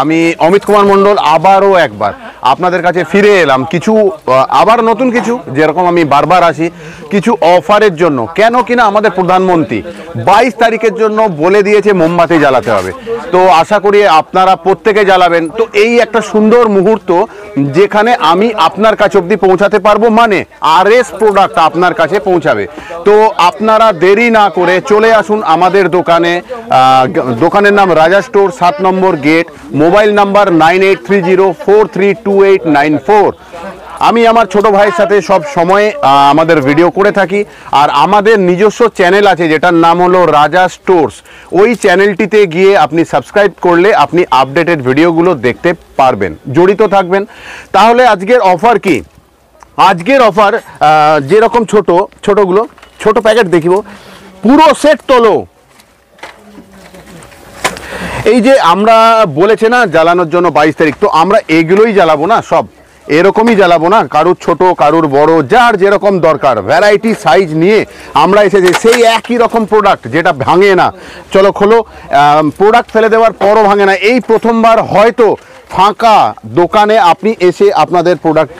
আমি অমিত কুমার মণ্ডল আবারও একবার আপনাদের কাছে ফিরে এলাম কিছু আবার নতুন কিছু, যেরকম আমি বারবার আসি কিছু অফারের জন্য। কেন কিনা আমাদের প্রধানমন্ত্রী 22 তারিখের জন্য বলে দিয়েছে মোমবাতি জ্বালাতে হবে, তো আশা করি আপনারা প্রত্যেকে জ্বালাবেন। তো এই একটা সুন্দর মুহূর্ত যেখানে আমি আপনার কাছে অবধি পৌঁছাতে পারবো, মানে আরএস প্রোডাক্ট আপনার কাছে পৌঁছাবে। তো আপনারা দেরি না করে চলে আসুন আমাদের দোকানে। দোকানের নাম রাজা স্টোর, 7 নম্বর গেট, মোবাইল নাম্বার 9830432894। আমি আমার ছোট ভাইয়ের সাথে সব সময় আমাদের ভিডিও করে থাকি, আর আমাদের নিজস্ব চ্যানেল আছে যেটার নাম হলো রাজা স্টোরস। ওই চ্যানেলটিতে গিয়ে আপনি সাবস্ক্রাইব করলে আপনি আপডেটেড ভিডিওগুলো দেখতে পারবেন, জড়িত থাকবেন। তাহলে আজকের অফার কি? আজকের অফার যেরকম ছোটগুলো ছোট প্যাকেট দেখিব, পুরো সেট তোলো। এই যে আমরা বলেছে না জ্বালানোর জন্য 22 তারিখ, তো আমরা এগুলোই জ্বালাবো না, সব এরকমই জ্বালাবো না, কারুর ছোট কারুর বড়, যার যেরকম দরকার ভ্যারাইটি সাইজ নিয়ে আমরা এসেছি। সেই একই রকম প্রোডাক্ট যেটা ভাঙে না, চলো খোলো, প্রোডাক্ট ফেলে দেওয়ার পরও ভাঙে না। এই প্রথমবার হয়তো ফাঁকা দোকানে আপনি এসে আপনাদের প্রোডাক্ট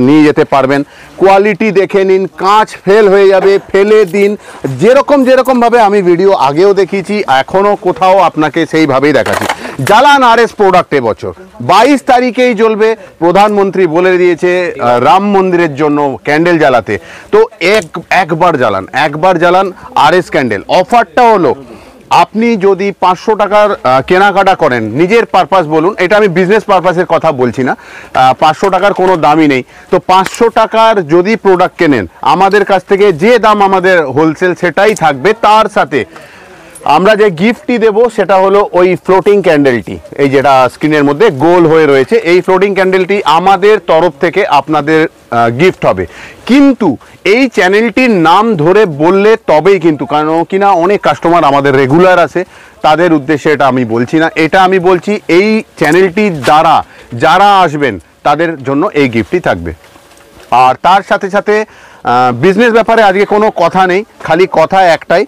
নিয়ে যেতে পারবেন। কোয়ালিটি দেখে নিন, কাঁচ ফেল হয়ে যাবে, ফেলে দিন। যেরকমভাবে আমি ভিডিও আগেও দেখিয়েছি, এখনও কোথাও আপনাকে সেইভাবেই দেখাচ্ছি। জ্বালান আরএস প্রোডাক্ট এবছর 22 তারিখেই জ্বলবে। প্রধানমন্ত্রী বলে দিয়েছে রাম মন্দিরের জন্য ক্যান্ডেল জ্বালাতে, তো একবার জ্বালান আরএস ক্যান্ডেল। অফারটা হলো আপনি যদি 500 টাকার কেনাকাটা করেন, নিজের পারপাস বলুন, এটা আমি বিজনেস পারপাসের কথা বলছি না, 500 টাকার কোনো দামই নেই। তো 500 টাকার যদি প্রোডাক্ট কেনেন আমাদের কাছ থেকে, যে দাম আমাদের হোলসেল সেটাই থাকবে। তার সাথে আমরা যে গিফটটি দেব সেটা হলো ওই ফ্লোটিং ক্যান্ডেলটি, এই যেটা স্ক্রিনের মধ্যে গোল হয়ে রয়েছে, এই ফ্লোটিং ক্যান্ডেলটি আমাদের তরফ থেকে আপনাদের গিফট হবে। কিন্তু এই চ্যানেলটির নাম ধরে বললে তবেই কিন্তু, কারণ কিনা অনেক কাস্টমার আমাদের রেগুলার আছে, তাদের উদ্দেশ্যে এটা আমি বলছি না, এটা আমি বলছি এই চ্যানেলটির দ্বারা যারা আসবেন তাদের জন্য এই গিফটটি থাকবে। আর তার সাথে সাথে বিজনেস ব্যাপারে আজকে কোনো কথা নেই, খালি কথা একটাই,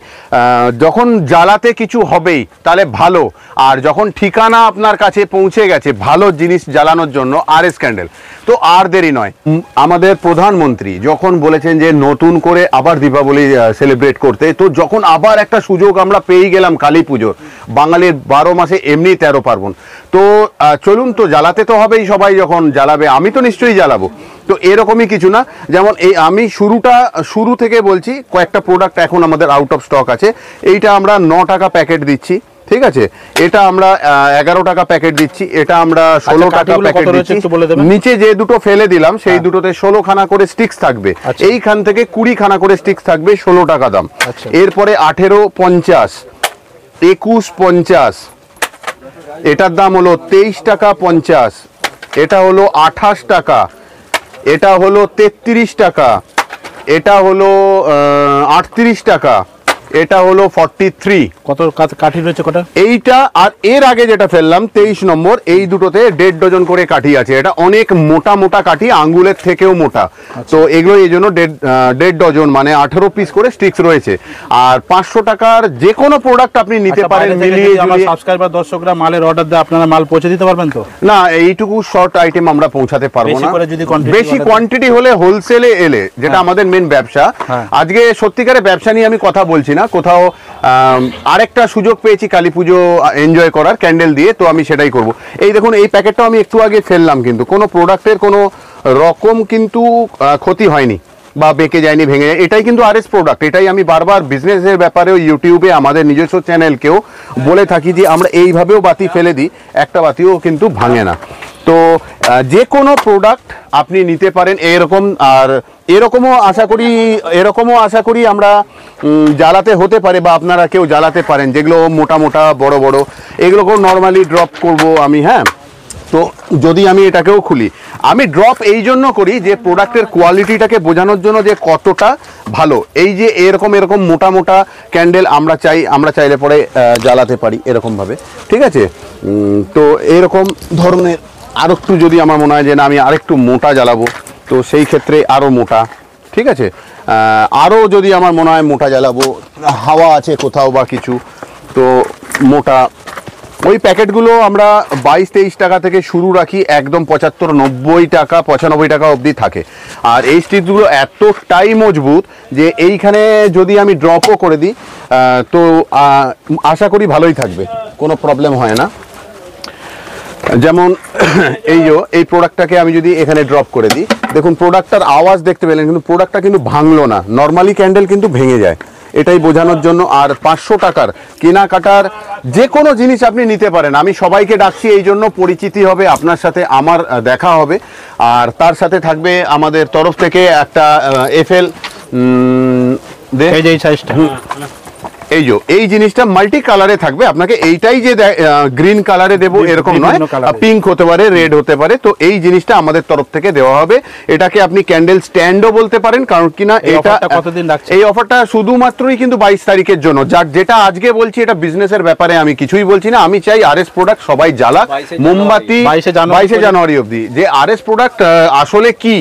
যখন জ্বালাতে কিছু হবেই তাহলে ভালো, আর যখন ঠিকানা আপনার কাছে পৌঁছে গেছে ভালো জিনিস জ্বালানোর জন্য আরএস ক্যান্ডেল, তো আর দেরি নয়। আমাদের প্রধানমন্ত্রী যখন বলেছেন যে নতুন করে আবার দীপাবলি সেলিব্রেট করতে, তো যখন আবার একটা সুযোগ আমরা পেয়ে গেলাম কালী পুজোর, বাঙালির 12 মাসে এমনি 13 পার্বণ, তো চলুন, তো জ্বালাতে তো হবেই, সবাই যখন জ্বালাবে আমি তো নিশ্চয়ই জ্বালাবো। তো এরকমই কিছু না, যেমন এই আমি শুরু থেকে বলছি, কয়েকটা প্রোডাক্ট এখন আমাদের আউট অফ স্টক আছে। এইটা আমরা 9 টাকা প্যাকেট দিচ্ছি, ঠিক আছে, এটা আমরা 11 টাকা প্যাকেট দিচ্ছি, এটা আমরা 16 টাকা প্যাকেট দিচ্ছি। নিচে যে দুটো ফেলে দিলাম সেই দুটোতে 16 খানা করে স্টিক্স থাকবে, এইখান থেকে 20 খানা করে স্টিক্স থাকবে, 16 টাকা দাম। এরপরে 18.50, 21.50, এটার দাম হলো 23 টাকা 50, এটা হলো 28 টাকা, এটা হলো 33 টাকা, এটা হলো 38 টাকা, এটা হলো 43। কত কাঠি রয়েছে কটা? এইটা আর এর আগে যেটা ফেললাম 23 নম্বর, এই দুটোতে 1.5 ডজন করে কাঠি আছে। এটা অনেক মোটা মোটা কাঠি, আঙ্গুলের থেকেও মোটা। তো এগুলো এই জন্য 1.5 ডজন, মানে 18 পিস করে স্টিক্স রয়েছে। আর 500 টাকার যে কোনো প্রোডাক্ট আপনি নিতে পারেন মিলিয়ে। আমার সাবস্ক্রাইবার দর্শকরা মালের অর্ডার দেয়, আপনারা মাল পৌঁছে দিতে পারবেন তো? না, এইটুকু শর্ট আইটেম আমরা পৌঁছাতে পারবো না। বেশি কোয়ান্টিটি হলে হোলসেলে এলে, যেটা আমাদের মেন ব্যবসা। আজকে সত্যিকারের ব্যবসা নিয়ে আমি কথা বলছি না, কোথাও আরেকটা সুযোগ পেয়েছি কালী পুজো এনজয় করার ক্যান্ডেল দিয়ে, তো আমি সেটাই করব। এই দেখুন, এই প্যাকেটটাও আমি একটু আগে ফেললাম, কিন্তু কোনো প্রোডাক্টের কোনো রকম কিন্তু ক্ষতি হয়নি বা বেঁকে যায়নি, ভেঙে যায়। এটাই কিন্তু আরএস প্রোডাক্ট। এটাই আমি বারবার বিজনেসের ব্যাপারেও ইউটিউবে আমাদের নিজস্ব চ্যানেলকেও বলে থাকি যে আমরা এইভাবেও বাতি ফেলে দিই, একটা বাতিও কিন্তু ভাঙে না। তো যে কোনো প্রোডাক্ট আপনি নিতে পারেন এরকম। আর এরকমও আশা করি আমরা জ্বালাতে হতে পারে, বা আপনারা কেউ জ্বালাতে পারেন, যেগুলো মোটা মোটা বড় বড়, এগুলোকেও নর্মালি ড্রপ করব আমি। হ্যাঁ, তো যদি আমি এটাকেও খুলি, আমি ড্রপ এই জন্য করি যে প্রোডাক্টের কোয়ালিটিটাকে বোঝানোর জন্য যে কতটা ভালো। এই যে এরকম মোটা মোটা ক্যান্ডেল আমরা চাইলে পরে জ্বালাতে পারি এরকমভাবে, ঠিক আছে। তো এরকম ধরনের আরও একটু যদি আমার মনে হয় যে না আমি আরেকটু মোটা জ্বালাবো, তো সেই ক্ষেত্রে আরও মোটা, ঠিক আছে। আরও যদি আমার মনে হয় মোটা জ্বালাবো, হাওয়া আছে কোথাও বা কিছু, তো মোটা ওই প্যাকেটগুলো আমরা 22-23 টাকা থেকে শুরু রাখি, একদম 75-90 টাকা 95 টাকা অবধি থাকে। আর এই স্টিকগুলো এতটাই মজবুত যে এইখানে যদি আমি ড্রপও করে দিই তো আশা করি ভালোই থাকবে, কোনো প্রবলেম হয় না। যেমন এই প্রোডাক্টটাকে আমি যদি এখানে ড্রপ করে দিই, দেখুন প্রোডাক্টটার আওয়াজ দেখতে পেলেন, কিন্তু প্রোডাক্টটা কিন্তু ভাঙলো না। নর্মালি ক্যান্ডেল কিন্তু ভেঙে যায়, এটাই বোঝানোর জন্য। আর 500 টাকার কেনাকাটার যে কোনো জিনিস আপনি নিতে পারেন। আমি সবাইকে ডাকছি এই জন্য, পরিচিতি হবে আপনার সাথে, আমার দেখা হবে। আর তার সাথে থাকবে আমাদের তরফ থেকে একটা FL এই সাইজটা, এই জিনিসটা মাল্টি কালারে থাকবে। আপনাকে এইটাই যে গ্রিন কালারে দেবো এরকম নয়, পিঙ্ক হতে পারে, রেড হতে পারে। তো এই জিনিসটা আমাদের তরফ থেকে দেওয়া হবে। এটাকে আপনি ক্যান্ডেল স্ট্যান্ডও বলতে পারেন, কারণ কিনা এটা কতদিন রাখছে? এই অফারটা শুধুমাত্রই কিন্তু 22 তারিখের জন্য। যেটা আজকে বলছি এটা বিজনেসের ব্যাপারে আমি কিছুই বলছি না। আমি চাই RS প্রোডাক্ট সবাই জ্বালাক, মোমবাতি 22 জানুয়ারি অবধি। যে RS প্রোডাক্ট আসলে কি,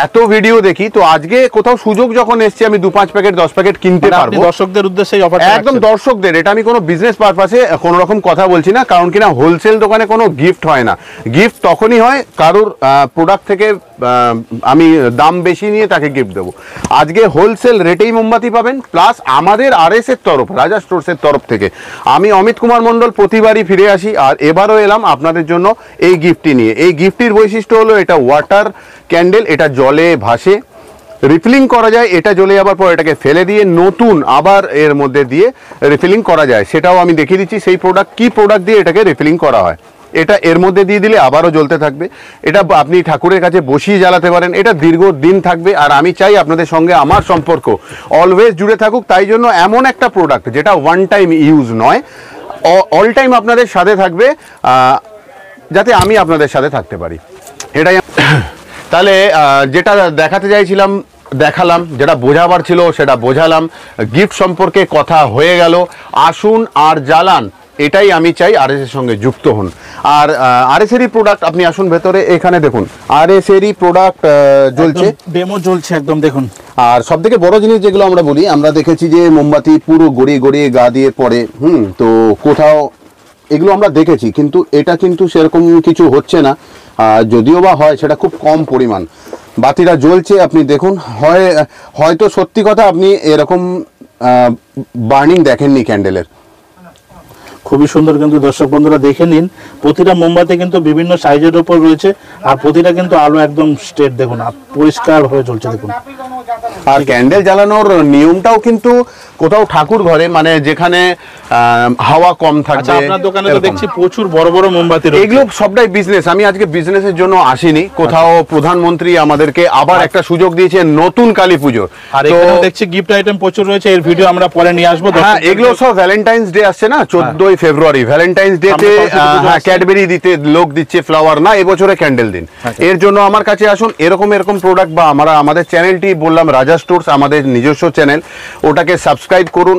এত ভিডিও দেখি, তো আজকে কোথাও সুযোগ যখন এসছে আমি 2-5 প্যাকেট 10 প্যাকেট কিনতে পারবো। দর্শকদের উদ্দেশ্যে অফার, একদম দর্শকদের। এটা আমি কোনো বিজনেস পারপাসে কোনো রকম কথা বলছি না, কারণ কিনা হোলসেল দোকানে কোনো গিফট হয় না। গিফট তখনই হয় কারোর প্রোডাক্ট থেকে আমি দাম বেশি নিয়ে তাকে গিফট দেবো। আজকে হোলসেল রেটেই মোমবাতি পাবেন, প্লাস আমাদের RS এর তরফ, রাজা স্টোরসের তরফ থেকে আমি অমিত কুমার মণ্ডল প্রতিবারই ফিরে আসি। আর এবারও এলাম আপনাদের জন্য এই গিফটটি নিয়ে। এই গিফটটির বৈশিষ্ট্য হলো এটা ওয়াটার ক্যান্ডেল, এটা জলে ভাসে, রিফিলিং করা যায়। এটা জ্বলে যাবার পর এটাকে ফেলে দিয়ে নতুন আবার এর মধ্যে দিয়ে রিফিলিং করা যায়, সেটাও আমি দেখিয়ে দিচ্ছি। সেই প্রোডাক্ট কি প্রোডাক্ট দিয়ে এটাকে রিফিলিং করা হয়, এটা এর মধ্যে দিয়ে দিলে আবারও জ্বলতে থাকবে। এটা আপনি ঠাকুরের কাছে বসিয়ে জ্বালাতে পারেন, এটা দীর্ঘদিন থাকবে। আর আমি চাই আপনাদের সঙ্গে আমার সম্পর্ক অলওয়েজ জুড়ে থাকুক, তাই জন্য এমন একটা প্রোডাক্ট যেটা ওয়ান টাইম ইউজ নয়, অল টাইম আপনাদের সাথে থাকবে, যাতে আমি আপনাদের সাথে থাকতে পারি, এটাই। তাহলে যেটা দেখাতে চাইছিলাম দেখালাম, যেটা বোঝাবার ছিল সেটা বোঝালাম। গিফট সম্পর্কে কথা হয়ে গেল, আসুন আর জ্বালান, এটাই আমি চাই। RS এর সঙ্গে যুক্ত হন। আর RS এরই প্রোডাক্ট আপনি আসুন ভেতরে, এখানে দেখুন RS এরই প্রোডাক্ট জ্বলছে, ডেমো জ্বলছে একদম দেখুন। আর সব থেকে বড় জিনিস যেগুলো আমরা বলি, আমরা দেখেছি যে মোমবাতি পুরো গড়িয়ে গড়িয়ে গা দিয়ে পড়ে, তো কোথাও এগুলো আমরা দেখেছি, কিন্তু এটা কিন্তু সেরকম কিছু হচ্ছে না। যদিও বা হয় সেটা খুব কম পরিমাণ। বাতিটা জ্বলছে, আপনি দেখুন। হয়তো সত্যি কথা আপনি এরকম বার্নিং দেখেননি ক্যান্ডেলের। খুবই সুন্দর, কিন্তু দর্শক বন্ধুরা দেখে নিন, প্রতিটা মোমবাতি কিন্তু বিভিন্ন সাইজের উপর রয়েছে, আর প্রতিটা কিন্তু আলো একদম স্ট্রেট, দেখুন পরিষ্কার হয়ে চলছে দেখুন। আর ক্যান্ডেল জ্বালানোর নিয়মটাও কিন্তু কোথাও ঠাকুর ঘরে, মানে যেখানে হাওয়া কম থাকবে। আপনার দোকানে তো দেখছি প্রচুর বড় বড় মোমবাতি রয়েছে। এগুলো সবটাই বিজনেস। আমি আজকে বিজনেসের জন্য আসিনি কোথাও। প্রধানমন্ত্রী আমাদেরকে আবার একটা সুযোগ দিয়েছে নতুন কালী পুজো, আর এখানে দেখছি গিফট আইটেম প্রচুর রয়েছে। এর ভিডিও আমরা পরে নিয়ে আসবো। হ্যাঁ, এগুলো সব ভ্যালেন্টাইন্স ডে আসছে না, 14ই ফেব্রুয়ারি। ভ্যালেন্টাইন্স ডে তে ক্যাডবেরি দিতে লোক দিচ্ছে, ফ্লাওয়ার না, এবছরে ক্যান্ডেল দিন। এর জন্য আমার কাছে আসুন। এরকম প্রোডাক্ট, বা আমাদের চ্যানেলটি বললাম রাজা স্টোরস, আমাদের নিজস্ব চ্যানেল, ওটাকে সাবস্ক্রাইব করুন,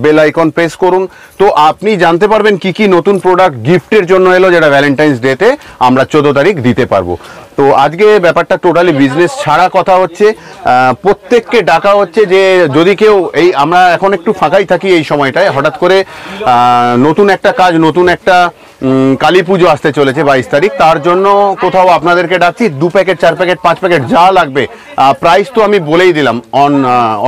বেল আইকন প্রেস করুন, তো আপনি জানতে পারবেন কি কি নতুন প্রোডাক্ট গিফটের জন্য এলো, যেটা ভ্যালেন্টাইন্স ডে তে আমরা 14 তারিখ দিতে পারবো। তো আজকে ব্যাপারটা টোটালি বিজনেস ছাড়া কথা হচ্ছে। প্রত্যেককে ডাকা হচ্ছে যে যদি কেউ আমরা এখন একটু ফাঁকাই থাকি এই সময়টায়, হঠাৎ করে নতুন একটা কাজ, নতুন একটা কালী পুজো আসতে চলেছে 22 তারিখ, তার জন্য কোথাও আপনাদেরকে ডাকছি। 2 প্যাকেট 4 প্যাকেট 5 প্যাকেট যা লাগবে, প্রাইস তো আমি বলেই দিলাম, অন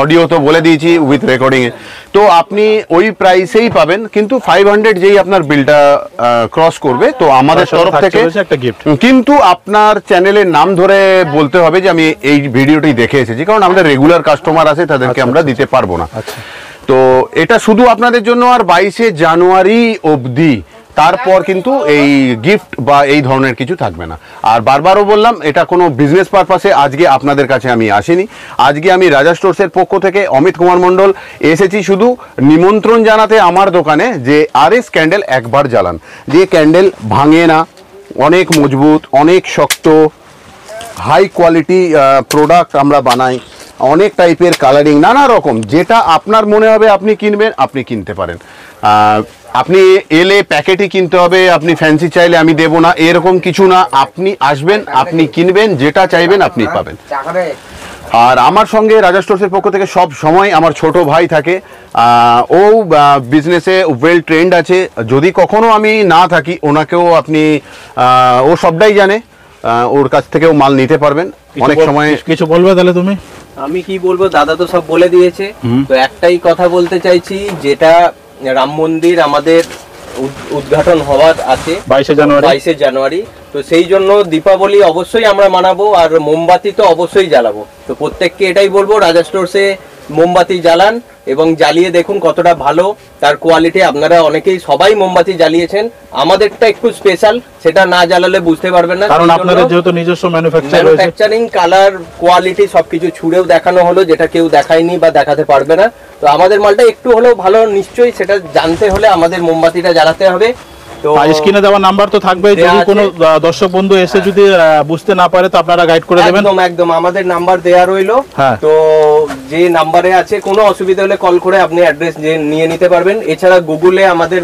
অডিও তো বলে দিয়েছি উইথ রেকর্ডিংয়ে। তো আপনি ওই প্রাইসেই পাবেন, কিন্তু 500 যেই আপনার বিলটা ক্রস করবে, তো আমাদের তরফ থেকে একটা গিফট। কিন্তু আপনার চ্যানেলের নাম ধরে বলতে হবে যে আমি এই ভিডিওটি দেখে এসেছি, কারণ আমাদের রেগুলার কাস্টমার আছে, তাদেরকে আমরা দিতে পারবো না। তো এটা শুধু আপনাদের জন্য। আর 22শে জানুয়ারি অবধি, তারপর কিন্তু এই গিফট বা এই ধরনের কিছু থাকবে না। আর বারবারও বললাম, এটা কোনো বিজনেস পারপাসে আজকে আপনাদের কাছে আমি আসিনি। আজকে আমি রাজা স্টোরসের পক্ষ থেকে অমিত কুমার মণ্ডল এসেছি শুধু নিমন্ত্রণ জানাতে আমার দোকানে, যে RS ক্যান্ডেল একবার জ্বালান। যে ক্যান্ডেল ভাঙে না, অনেক মজবুত, অনেক শক্ত, হাই কোয়ালিটি প্রোডাক্ট আমরা বানাই, অনেক টাইপের কালারিং, নানা রকম। যেটা আপনার মনে হবে আপনি কিনবেন, আপনি কিনতে পারেন। আপনি এলে প্যাকেটই কিনতে হবে, আপনি ফ্যান্সি চাইলে আমি দেবো না, এরকম কিছু না। আপনি আসবেন, আপনি কিনবেন, যেটা চাইবেন আপনি পাবেন। আর আমার সঙ্গে রাজা স্টোর্সের পক্ষ থেকে সব সময় আমার ছোট ভাই থাকে। ও বিজনেসে ওয়েল ট্রেন্ড আছে, যদি কখনো আমি না থাকি ওনাকেও আপনি ও সবটাই জানে, ওর কাছ থেকেও মাল নিতে পারবেন। অনেক সময় কিছু বলবে তাহলে তুমি? আমি কি বলবো, দাদা তো সব বলে দিয়েছে। তো একটাই কথা বলতে চাইছি, যেটা রাম মন্দির আমাদের উদ্ঘাটন হওয়ার আছে 22শে জানুয়ারি, তো সেই জন্য দীপাবলি অবশ্যই আমরা মানাবো, আর মোমবাতি তো অবশ্যই জ্বালাবো। তো প্রত্যেককে এটাই বলবো, রাজা স্টোরসে মোমবাতি জ্বালান এবং জ্বালিয়ে দেখুন কতটা ভালো তার কোয়ালিটি। আপনারা অনেকেই সবাই মোমবাতি জ্বালিয়েছেন, আমাদেরটা একটু স্পেশাল, সেটা না জ্বালালে বুঝতে পারবেন না, কারণ আপনাদের যেহেতু নিজস্ব ম্যানুফ্যাকচারিং, কালার, কোয়ালিটি সবকিছু ছুড়েও দেখানো হলো, যেটা কেউ দেখায়নি বা দেখাতে পারবে না। তো আমাদের মালটা একটু হলেও ভালো নিশ্চয়ই, সেটা জানতে হলে আমাদের মোমবাতিটা জ্বালাতে হবে। তো স্ক্রিনে দেওয়া নাম্বার তো থাকবে, যদি কোনো দর্শক বন্ধু এসে যদি বুঝতে না পারে তো আপনারা গাইড করে দেবেন। একদম একদম, আমাদের নাম্বার দেয়া রইলো। তো যে নাম্বারে আছে, কোনো অসুবিধা হলে কল করে আপনি অ্যাড্রেস নিয়ে নিতে পারবেন। এছাড়া গুগলে আমাদের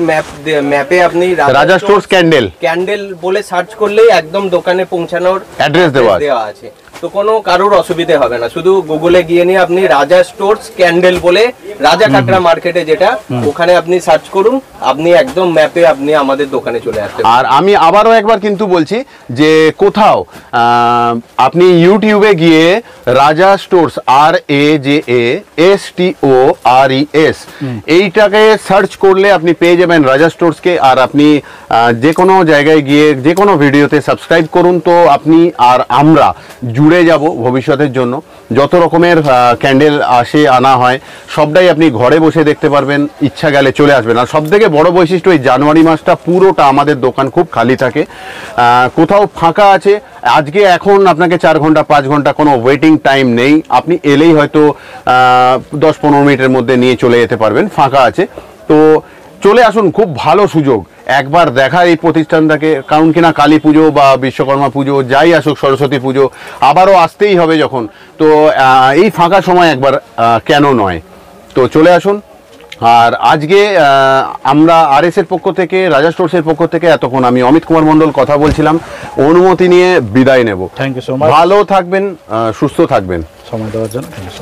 ম্যাপে আপনি রাজা স্টোরস ক্যান্ডেল বলে সার্চ করলেই একদম দোকানে পৌঁছানোর অ্যাড্রেস দেওয়া আছে। তো কোনো কারোর অসুবিধা হবে না, শুধু গুগলে গিয়ে নিয়ে আপনি রাজা স্টোরস ক্যান্ডেল বলে রাজা কাটরা মার্কেটে যেটা, ওখানে আপনি সার্চ করুন, আপনি একদম ম্যাপে আপনি আমাদের দোকানে চলে আসবেন। আর আমি আবারও একবার কিন্তু বলছি যে কোথাও আপনি ইউটিউবে গিয়ে রাজা স্টোরস RAJASTORES এইটাকে সার্চ করলে আপনি পেয়ে যাবেন রাজা স্টোরসকে। আর আপনি যে কোনো জায়গায় গিয়ে যে কোনো ভিডিওতে সাবস্ক্রাইব করুন, তো আপনি আর আমরা জুড়ে যাব ভবিষ্যতের জন্য। যত রকমের ক্যান্ডেল আনা হয় সবটাই আপনি ঘরে বসে দেখতে পারবেন, ইচ্ছা গেলে চলে আসবেন। আর সবথেকে বড় বৈশিষ্ট্য, এই জানুয়ারি মাসটা পুরোটা আমাদের দোকান খুব খালি থাকে, কোথাও ফাঁকা আছে। আজকে এখন আপনাকে 4 ঘন্টা 5 ঘন্টা কোনো ওয়েটিং টাইম নেই, আপনি এলেই হয়তো 10-15 মিনিটের মধ্যে নিয়ে চলে যেতে পারবেন, ফাঁকা আছে। তো চলে আসুন, খুব ভালো সুযোগ একবার দেখা এই প্রতিষ্ঠানটাকে, কারণ কিনা কালী পুজো বা বিশ্বকর্মা পুজো যাই আসুক, সরস্বতী পুজো আবারও আসতেই হবে যখন, তো এই ফাঁকা সময় একবার কেন নয়, তো চলে আসুন। আর আজকে আমরা RS এর পক্ষ থেকে, রাজা স্টোরসের পক্ষ থেকে এতক্ষণ আমি অমিত কুমার মণ্ডল কথা বলছিলাম, অনুমতি নিয়ে বিদায় নেব। থ্যাংক ইউ সো মাচ, ভালো থাকবেন, সুস্থ থাকবেন। সময় দেওয়ার জন্য থ্যাংক ইউ।